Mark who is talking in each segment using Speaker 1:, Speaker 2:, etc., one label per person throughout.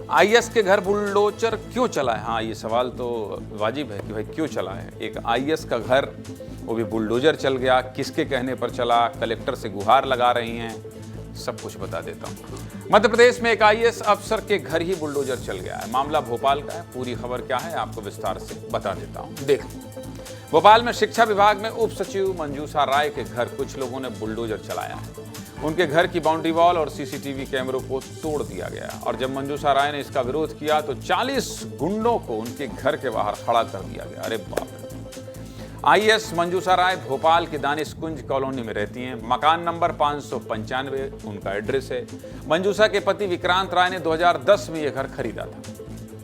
Speaker 1: IAS के घर bulldozer क्यों चला है? हाँ, ये सवाल तो वाजिब है कि भाई क्यों चला है। एक आईएएस का घर, वो भी बुलडोजर चल गया, किसके कहने पर चला, कलेक्टर से गुहार लगा रही हैं, सब कुछ बता देता हूँ। मध्य प्रदेश में एक आईएएस अफसर के घर ही बुलडोजर चल गया है। मामला भोपाल का है। पूरी खबर क्या है आपको विस्तार से बता देता हूँ, देख लो। भोपाल में शिक्षा विभाग में उप सचिव मंजूषा राय के घर कुछ लोगों ने बुलडोजर चलाया है। उनके घर की बाउंड्री वॉल और सीसीटीवी कैमरों को तोड़ दिया गया और जब मंजूषा राय ने इसका विरोध किया तो 40 गुंडों को उनके घर के बाहर खड़ा कर दिया गया। अरे बाप रे। आईएएस मंजूषा राय भोपाल की दानिश कुंज कॉलोनी में रहती हैं। मकान नंबर 595 उनका एड्रेस है। मंजूषा के पति विक्रांत राय ने 2010 में यह घर खरीदा था।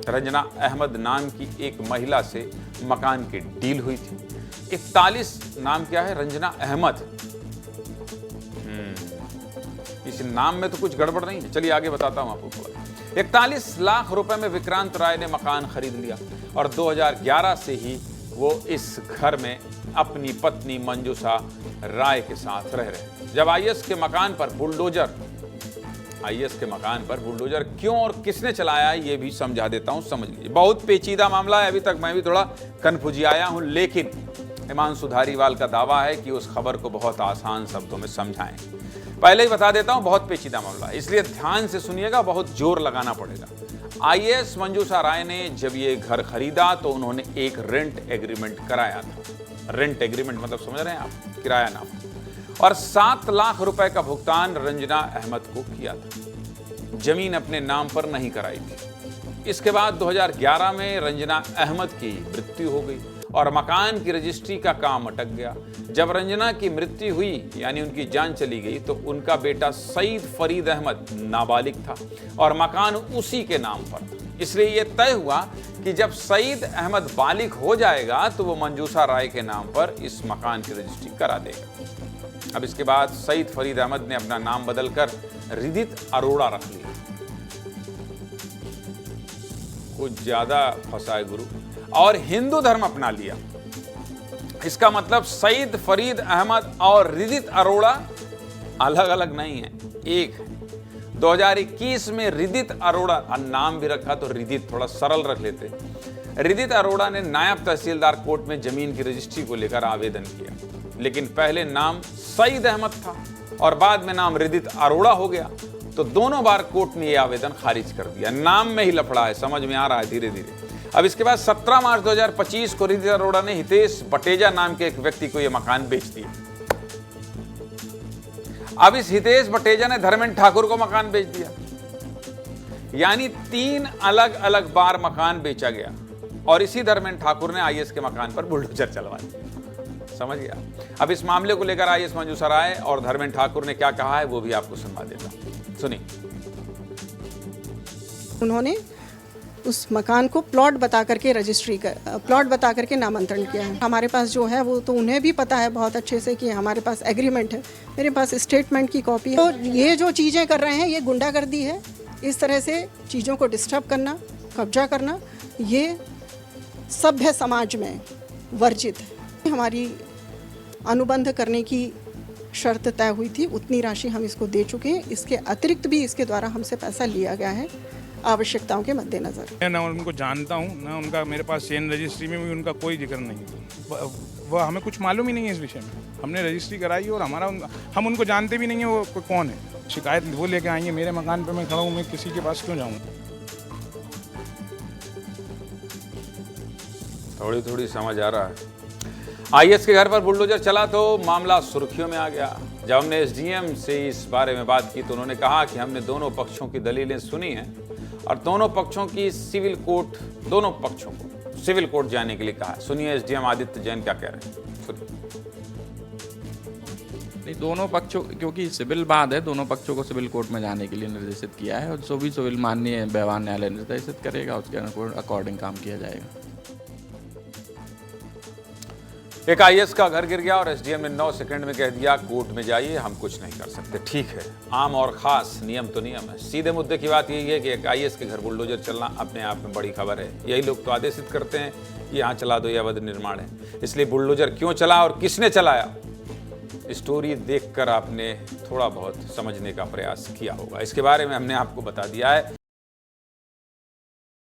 Speaker 1: रंजना अहमद नाम की एक महिला से मकान की डील हुई थी। 41 नाम क्या है? रंजना अहमद। इस नाम में तो कुछ गड़बड़ नहीं है। चलिए आगे बताता हूं आपको। 41 लाख रुपए में विक्रांत राय ने मकान खरीद लिया और 2011 से ही वो इस घर में अपनी पत्नी मंजूषा राय के साथ रह रहे। जब आईएएस के मकान पर बुलडोजर क्यों और किसने चलाया है ये भी समझा देता हूं, समझ लीजिए। बहुत पेचीदा मामला है, अभी तक मैं भी थोड़ा कन्फ्यूजियाया हूं, लेकिन हिमांशु धारीवाल का दावा है कि उस खबर को बहुत आसान शब्दों में समझाएं। पहले ही बता देता हूं, बहुत पेचीदा मामला है, इसलिए ध्यान से सुनिएगा, बहुत जोर लगाना पड़ेगा। आईएएस मंजूषा राय ने जब ये घर खरीदा तो उन्होंने एक रेंट एग्रीमेंट कराया था। रेंट एग्रीमेंट मतलब समझ रहे हैं आप, किराया नाम, और 7 लाख रुपए का भुगतान रंजना अहमद को किया था। जमीन अपने नाम पर नहीं कराई थी। इसके बाद 2011 में रंजना अहमद की मृत्यु हो गई और मकान की रजिस्ट्री का काम अटक गया। जब रंजना की मृत्यु हुई यानी उनकी जान चली गई तो उनका बेटा सईद फरीद अहमद नाबालिग था और मकान उसी के नाम पर था। इसलिए यह तय हुआ कि जब सईद अहमद बालिग हो जाएगा तो वो मंजूषा राय के नाम पर इस मकान की रजिस्ट्री करा देगा। अब इसके बाद सईद फरीद अहमद ने अपना नाम बदलकर रिदित अरोड़ा रख लिया। कुछ ज्यादा फंसा है गुरु, और हिंदू धर्म अपना लिया। इसका मतलब सईद फरीद अहमद और रिदित अरोड़ा अलग अलग नहीं है, एक है। 2021 में रिदित अरोड़ा, नाम भी रखा तो रिदित थोड़ा सरल रख लेते। रिदित अरोड़ा ने नायब तहसीलदार कोर्ट में जमीन की रजिस्ट्री को लेकर आवेदन किया, लेकिन पहले नाम सईद अहमद था और बाद में नाम रिदित अरोड़ा हो गया, तो दोनों बार कोर्ट ने यह आवेदन खारिज कर दिया। नाम में ही लफड़ा है, समझ में आ रहा है धीरे धीरे। अब इसके बाद 17 मार्च 2025 को रिदित अरोड़ा ने हितेश बटेजा नाम के एक व्यक्ति को यह मकान बेच दिया। अब इस हितेश बटेजा ने धर्मेंद्र ठाकुर को मकान बेच दिया, यानी 3 अलग अलग बार मकान बेचा गया और इसी धर्मेंद्र ठाकुर ने आईएएस के मकान पर बुलडोजर चलवा दिया। समझ गया? अब इस मामले को लेकर आईएएस मंजूषा राय और धर्मेंद्र ठाकुर ने क्या कहा है वो भी आपको सुनवा देता हूं, सुनिए।
Speaker 2: उन्होंने उस मकान को प्लॉट बता करके नामांतरण किया है। हमारे पास जो है वो तो उन्हें भी पता है बहुत अच्छे से कि हमारे पास एग्रीमेंट है, मेरे पास स्टेटमेंट की कॉपी है। तो ये जो चीज़ें कर रहे हैं ये गुंडागर्दी है। इस तरह से चीज़ों को डिस्टर्ब करना, कब्जा करना, ये सभ्य समाज में वर्जित है। हमारी अनुबंध करने की शर्त तय हुई थी, उतनी राशि हम इसको दे चुके हैं। इसके अतिरिक्त भी इसके द्वारा हमसे पैसा लिया गया है आवश्यकताओं के मद्देनजर।
Speaker 3: मैं ना उनको जानता हूँ ना उनका, मेरे पास चेन रजिस्ट्री में भी उनका कोई जिक्र नहीं। वह हमें कुछ मालूम ही नहीं है इस विषय में। हमने रजिस्ट्री कराई और हम उनको जानते भी नहीं है वो कौन है। शिकायत वो लेके आएंगे मेरे मकान पे, मैं खड़ा हूँ, मैं किसी के पास क्यों जाऊँ?
Speaker 1: थोड़ी थोड़ी समझ आ रहा है। आईएएस के घर पर बुलडोजर चला तो मामला सुर्खियों में आ गया। जब हमने एसडीएम से इस बारे में बात की तो उन्होंने कहा कि हमने दोनों पक्षों की दलीलें सुनी हैं और दोनों पक्षों को सिविल कोर्ट जाने के लिए कहा। सुनिए एसडीएम आदित्य जैन क्या कह रहे हैं, सुनिए।
Speaker 4: नहीं, दोनों पक्षों, क्योंकि सिविल बाद है, दोनों पक्षों को सिविल कोर्ट में जाने के लिए निर्देशित किया है और जो भी सिविल माननीय व्यवहार न्यायालय निर्देशित करेगा उसके अकॉर्डिंग काम किया जाएगा।
Speaker 1: एक आईएएस का घर गिर गया और एसडीएम ने 9 सेकंड में कह दिया कोर्ट में जाइए, हम कुछ नहीं कर सकते। ठीक है, आम और खास, नियम तो नियम है। सीधे मुद्दे की बात यही है कि एक आईएएस के घर बुलडोजर चलना अपने आप में बड़ी खबर है। यही लोग तो आदेशित करते हैं कि यहाँ चला दो, ये अवैध निर्माण है। इसलिए बुलडोजर क्यों चला और किसने चलाया, स्टोरी देखकर आपने थोड़ा बहुत समझने का प्रयास किया होगा। इसके बारे में हमने आपको बता दिया है।